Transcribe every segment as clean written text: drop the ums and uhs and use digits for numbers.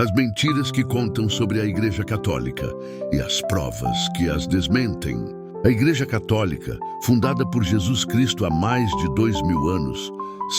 as mentiras que contam sobre a Igreja Católica e as provas que as desmentem. A Igreja Católica, fundada por Jesus Cristo há mais de 2000 anos,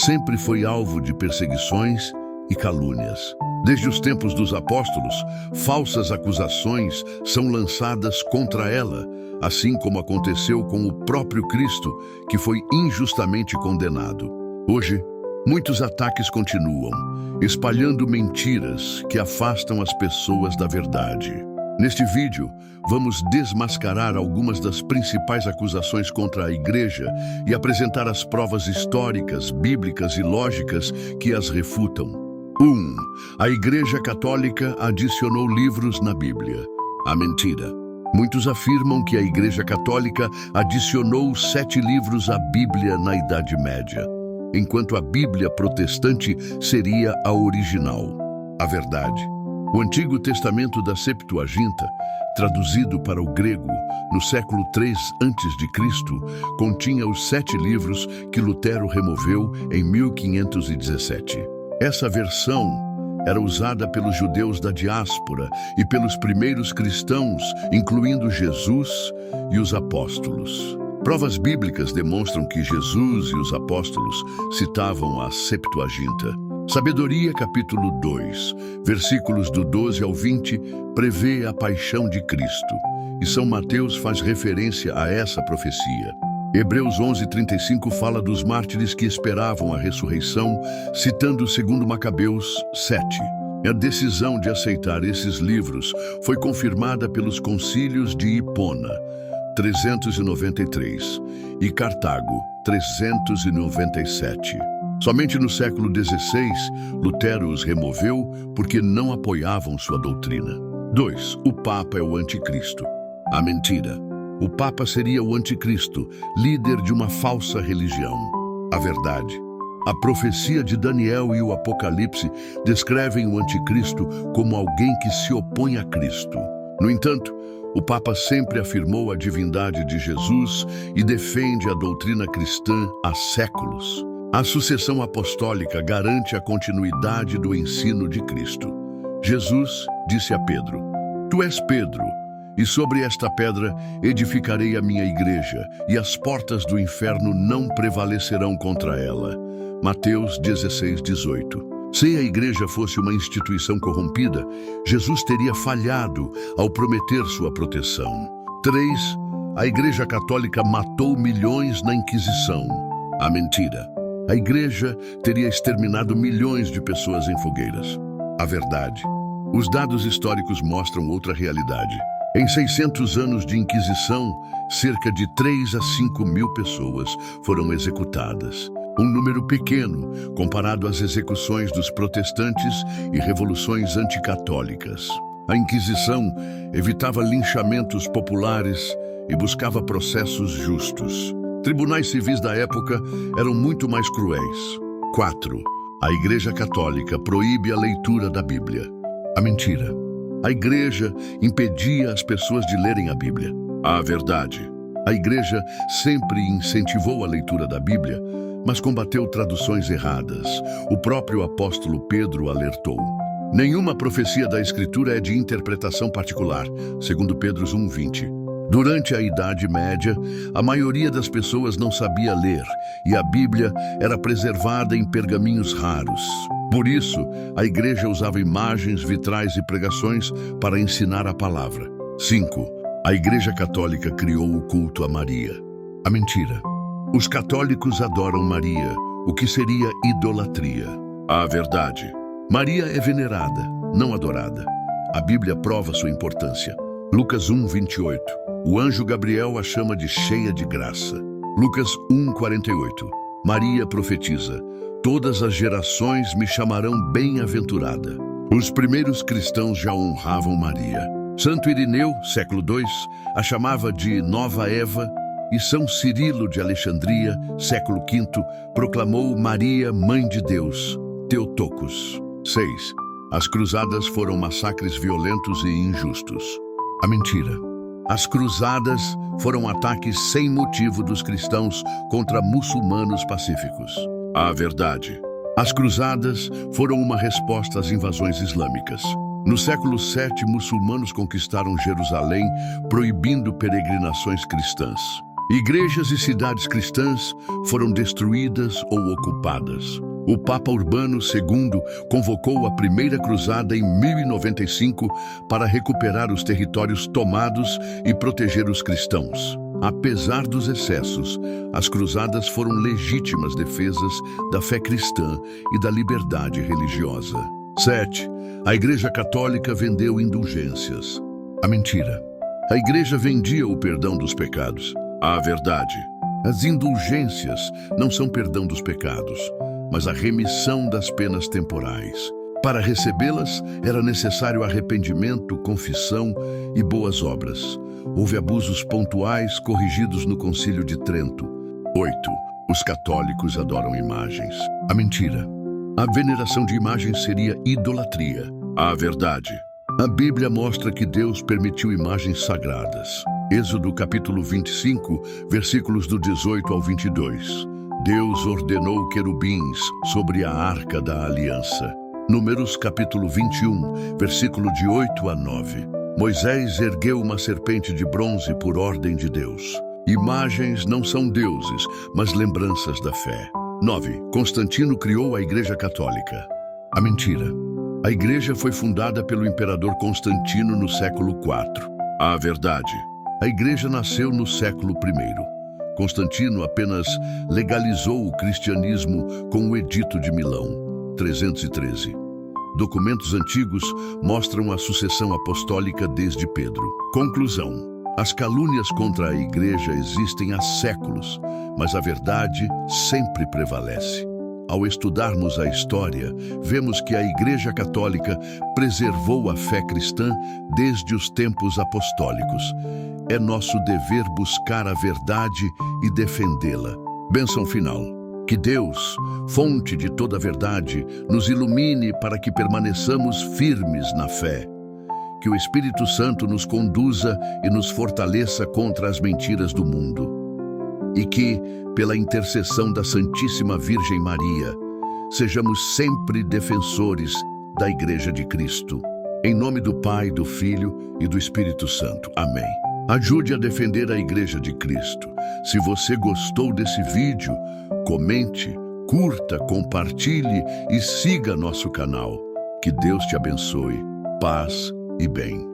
sempre foi alvo de perseguições e calúnias. Desde os tempos dos apóstolos, falsas acusações são lançadas contra ela, assim como aconteceu com o próprio Cristo, que foi injustamente condenado. Hoje, muitos ataques continuam, espalhando mentiras que afastam as pessoas da verdade. Neste vídeo, vamos desmascarar algumas das principais acusações contra a Igreja e apresentar as provas históricas, bíblicas e lógicas que as refutam. 1. A Igreja Católica adicionou livros na Bíblia. A mentira. Muitos afirmam que a Igreja Católica adicionou 7 livros à Bíblia na Idade Média, enquanto a Bíblia protestante seria a original. A verdade. O Antigo Testamento da Septuaginta, traduzido para o grego no século III a.C., continha os 7 livros que Lutero removeu em 1517. Essa versão era usada pelos judeus da diáspora e pelos primeiros cristãos, incluindo Jesus e os apóstolos. Provas bíblicas demonstram que Jesus e os apóstolos citavam a Septuaginta. Sabedoria, capítulo 2, versículos do 12 ao 20, prevê a paixão de Cristo, e São Mateus faz referência a essa profecia. Hebreus 11:35 fala dos mártires que esperavam a ressurreição, citando 2 Macabeus 7. A decisão de aceitar esses livros foi confirmada pelos concílios de Hipona, 393, e Cartago, 397. Somente no século XVI, Lutero os removeu porque não apoiavam sua doutrina. 2. O Papa é o Anticristo. A mentira. O Papa seria o Anticristo, líder de uma falsa religião. A verdade. A profecia de Daniel e o Apocalipse descrevem o Anticristo como alguém que se opõe a Cristo. No entanto, o Papa sempre afirmou a divindade de Jesus e defende a doutrina cristã há séculos. A sucessão apostólica garante a continuidade do ensino de Cristo. Jesus disse a Pedro: "Tu és Pedro, e sobre esta pedra edificarei a minha igreja, e as portas do inferno não prevalecerão contra ela." Mateus 16:18. Se a igreja fosse uma instituição corrompida, Jesus teria falhado ao prometer sua proteção. 3. A Igreja Católica matou milhões na Inquisição. A mentira. A igreja teria exterminado milhões de pessoas em fogueiras. A verdade. Os dados históricos mostram outra realidade. Em 600 anos de Inquisição, cerca de 3 a 5 mil pessoas foram executadas. Um número pequeno comparado às execuções dos protestantes e revoluções anticatólicas. A Inquisição evitava linchamentos populares e buscava processos justos. Tribunais civis da época eram muito mais cruéis. 4. A Igreja Católica proíbe a leitura da Bíblia. A mentira. A Igreja impedia as pessoas de lerem a Bíblia. A verdade. A Igreja sempre incentivou a leitura da Bíblia, mas combateu traduções erradas. O próprio apóstolo Pedro alertou: "Nenhuma profecia da Escritura é de interpretação particular", segundo Pedro 1:20. Durante a Idade Média, a maioria das pessoas não sabia ler e a Bíblia era preservada em pergaminhos raros. Por isso, a igreja usava imagens, vitrais e pregações para ensinar a palavra. 5. A Igreja Católica criou o culto a Maria. A mentira. Os católicos adoram Maria, o que seria idolatria. A verdade. Maria é venerada, não adorada. A Bíblia prova sua importância. Lucas 1:28. O anjo Gabriel a chama de cheia de graça. Lucas 1:48. Maria profetiza: "Todas as gerações me chamarão bem-aventurada." Os primeiros cristãos já honravam Maria. Santo Irineu, século II, a chamava de Nova Eva, e São Cirilo de Alexandria, século V, proclamou Maria, Mãe de Deus, Theotokos. 6. As cruzadas foram massacres violentos e injustos. A mentira. As cruzadas foram ataques sem motivo dos cristãos contra muçulmanos pacíficos. A verdade. As cruzadas foram uma resposta às invasões islâmicas. No século VII, muçulmanos conquistaram Jerusalém, proibindo peregrinações cristãs. Igrejas e cidades cristãs foram destruídas ou ocupadas. O Papa Urbano II convocou a Primeira Cruzada em 1095 para recuperar os territórios tomados e proteger os cristãos. Apesar dos excessos, as cruzadas foram legítimas defesas da fé cristã e da liberdade religiosa. 7. A Igreja Católica vendeu indulgências. A mentira. A Igreja vendia o perdão dos pecados. A verdade. As indulgências não são perdão dos pecados, mas a remissão das penas temporais. Para recebê-las, era necessário arrependimento, confissão e boas obras. Houve abusos pontuais corrigidos no Concílio de Trento. 8. Os católicos adoram imagens. A mentira. A veneração de imagens seria idolatria. A verdade. A Bíblia mostra que Deus permitiu imagens sagradas. Êxodo capítulo 25, versículos do 18 ao 22. Deus ordenou querubins sobre a arca da aliança. Números capítulo 21, versículo de 8 a 9. Moisés ergueu uma serpente de bronze por ordem de Deus. Imagens não são deuses, mas lembranças da fé. 9. Constantino criou a Igreja Católica. A mentira. A Igreja foi fundada pelo imperador Constantino no século IV. A verdade. A Igreja nasceu no século I. Constantino apenas legalizou o cristianismo com o Edito de Milão, 313. Documentos antigos mostram a sucessão apostólica desde Pedro. Conclusão. As calúnias contra a Igreja existem há séculos, mas a verdade sempre prevalece. Ao estudarmos a história, vemos que a Igreja Católica preservou a fé cristã desde os tempos apostólicos. É nosso dever buscar a verdade e defendê-la. Bênção final. Que Deus, fonte de toda a verdade, nos ilumine para que permaneçamos firmes na fé. Que o Espírito Santo nos conduza e nos fortaleça contra as mentiras do mundo. E que, pela intercessão da Santíssima Virgem Maria, sejamos sempre defensores da Igreja de Cristo. Em nome do Pai, do Filho e do Espírito Santo. Amém. Ajude a defender a Igreja de Cristo. Se você gostou desse vídeo, comente, curta, compartilhe e siga nosso canal. Que Deus te abençoe. Paz e bem.